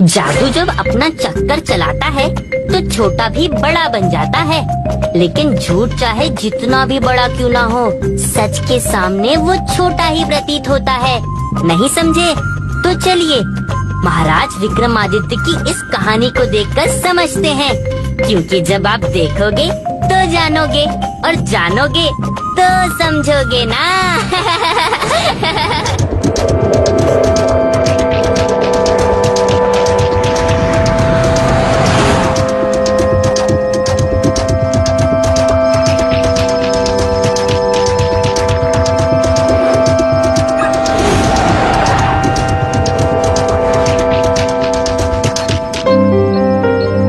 जादू जब अपना चक्कर चलाता है तो छोटा भी बड़ा बन जाता है, लेकिन झूठ चाहे जितना भी बड़ा क्यों ना हो, सच के सामने वो छोटा ही प्रतीत होता है। नहीं समझे? तो चलिए महाराज विक्रमादित्य की इस कहानी को देखकर समझते हैं, क्योंकि जब आप देखोगे तो जानोगे और जानोगे तो समझोगे ना।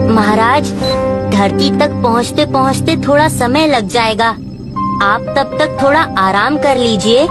महाराज, धरती तक पहुँचते पहुँचते थोड़ा समय लग जाएगा। आप तब तक थोड़ा आराम कर लीजिए।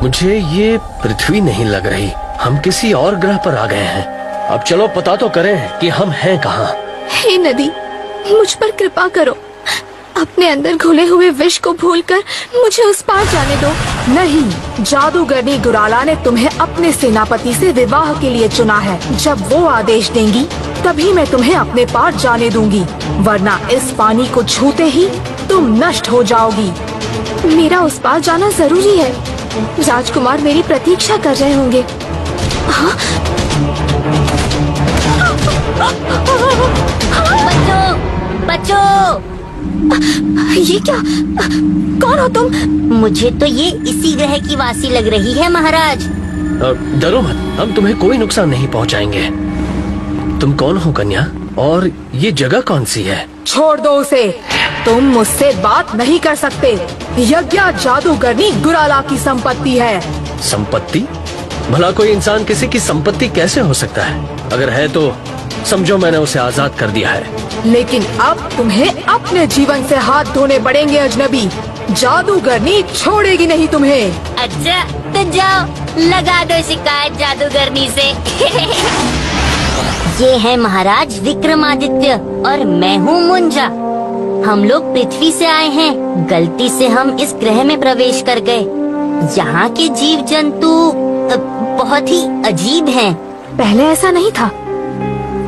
मुझे ये पृथ्वी नहीं लग रही, हम किसी और ग्रह पर आ गए हैं। अब चलो पता तो करें कि हम हैं कहाँ। हे नदी, मुझ पर कृपा करो। अपने अंदर घुले हुए विष को भूलकर मुझे उस पार जाने दो। नहीं, जादूगरनी गुराला ने तुम्हें अपने सेनापति से विवाह के लिए चुना है। जब वो आदेश देंगी तभी मैं तुम्हें अपने पार जाने दूंगी, वरना इस पानी को छूते ही तुम नष्ट हो जाओगी। मेरा उस पार जाना जरूरी है। राजकुमार मेरी प्रतीक्षा कर रहे होंगे। हाँ? बच्चों, बच्चों! ये क्या? कौन हो तुम? मुझे तो ये इसी ग्रह की वासी लग रही है महाराज। डरो मत, हम तुम्हें कोई नुकसान नहीं पहुंचाएंगे। तुम कौन हो कन्या, और ये जगह कौन सी है? छोड़ दो उसे, तुम मुझसे बात नहीं कर सकते। यज्ञ जादूगरनी गुराला की संपत्ति है। संपत्ति? भला कोई इंसान किसी की संपत्ति कैसे हो सकता है? अगर है तो समझो मैंने उसे आजाद कर दिया है। लेकिन अब तुम्हें अपने जीवन से हाथ धोने पड़ेंगे अजनबी। जादूगरनी छोड़ेगी नहीं तुम्हें। अच्छा तो जाओ, लगा दो शिकायत जादूगरनी से। ये है महाराज विक्रमादित्य और मैं हूँ मुंजा। हम लोग पृथ्वी से आए हैं। गलती से हम इस ग्रह में प्रवेश कर गए। यहाँ के जीव जंतु बहुत ही अजीब हैं। पहले ऐसा नहीं था।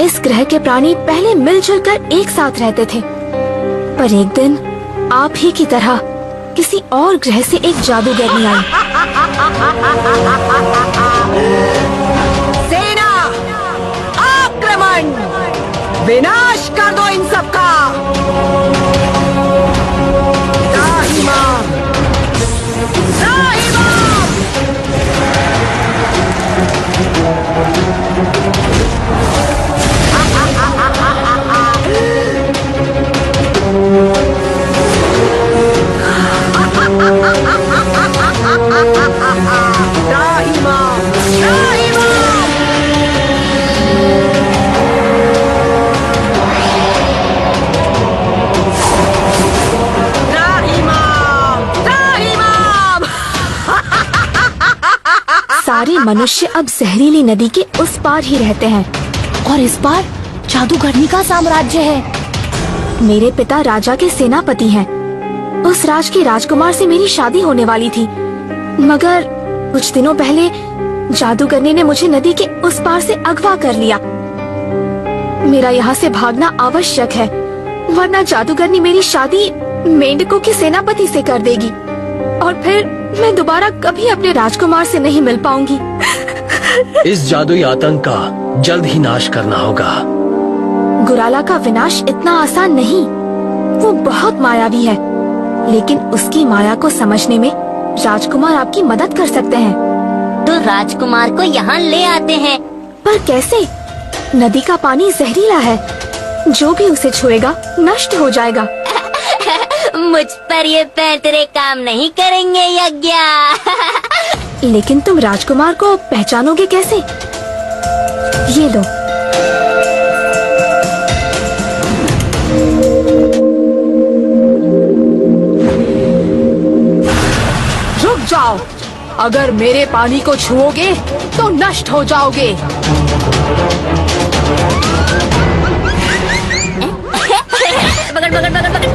इस ग्रह के प्राणी पहले मिलजुल कर एक साथ रहते थे, पर एक दिन आप ही की तरह किसी और ग्रह से एक जादूगरनी आई। सेना, आक्रमण! विनाश कर दो इन सबका। त्राहिमाम! त्राहिमाम! सारे मनुष्य अब जहरीली नदी के उस पार ही रहते हैं, और इस पार जादूगरनी का साम्राज्य है। मेरे पिता राजा के सेनापति हैं। उस राज के राजकुमार से मेरी शादी होने वाली थी, मगर कुछ दिनों पहले जादूगरनी ने मुझे नदी के उस पार से अगवा कर लिया। मेरा यहाँ से भागना आवश्यक है, वरना जादूगरनी मेरी शादी मेंढकों की सेनापति से कर देगी और फिर मैं दोबारा कभी अपने राजकुमार से नहीं मिल पाऊंगी। इस जादुई आतंक का जल्द ही नाश करना होगा। गुराला का विनाश इतना आसान नहीं, वो बहुत मायावी है, लेकिन उसकी माया को समझने में राजकुमार आपकी मदद कर सकते हैं। तो राजकुमार को यहाँ ले आते हैं। पर कैसे? नदी का पानी जहरीला है, जो भी उसे छुएगा नष्ट हो जाएगा। मुझ पर ये पैंतरे काम नहीं करेंगे यज्ञ। लेकिन तुम राजकुमार को पहचानोगे कैसे? ये लो। रुक जाओ, अगर मेरे पानी को छुओगे तो नष्ट हो जाओगे। पकड़ पकड़ पकड़ पकड़।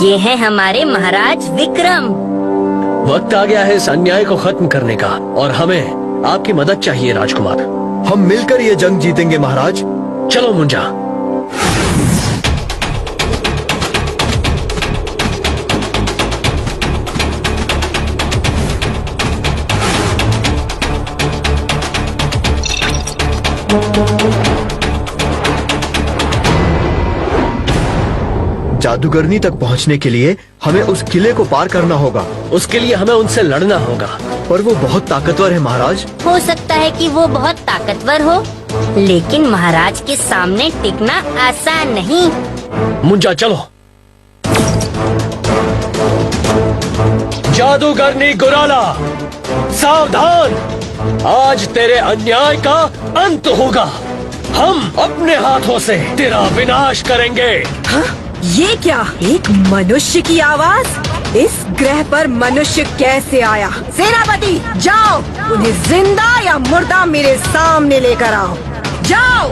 ये है हमारे महाराज विक्रम। वक्त आ गया है इस अन्याय को खत्म करने का और हमें आपकी मदद चाहिए राजकुमार। हम मिलकर ये जंग जीतेंगे महाराज। चलो मुंजा। जादूगरनी तक पहुंचने के लिए हमें उस किले को पार करना होगा। उसके लिए हमें उनसे लड़ना होगा। पर वो बहुत ताकतवर है महाराज। हो सकता है कि वो बहुत ताकतवर हो, लेकिन महाराज के सामने टिकना आसान नहीं। मुंजा चलो। जादूगरनी गुराला, सावधान, आज तेरे अन्याय का अंत होगा। हम अपने हाथों से तेरा विनाश करेंगे। ये क्या? एक मनुष्य की आवाज? इस ग्रह पर मनुष्य कैसे आया? सेनापति जाओ, उन्हें जिंदा या मुर्दा मेरे सामने लेकर आओ। जाओ।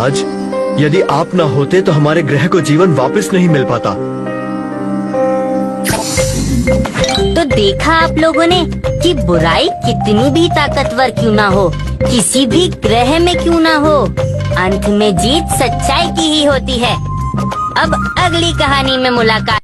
महाराज, यदि आप न होते तो हमारे ग्रह को जीवन वापस नहीं मिल पाता। तो देखा आप लोगों ने कि बुराई कितनी भी ताकतवर क्यों ना हो, किसी भी ग्रह में क्यों ना हो, अंत में जीत सच्चाई की ही होती है। अब अगली कहानी में मुलाकात।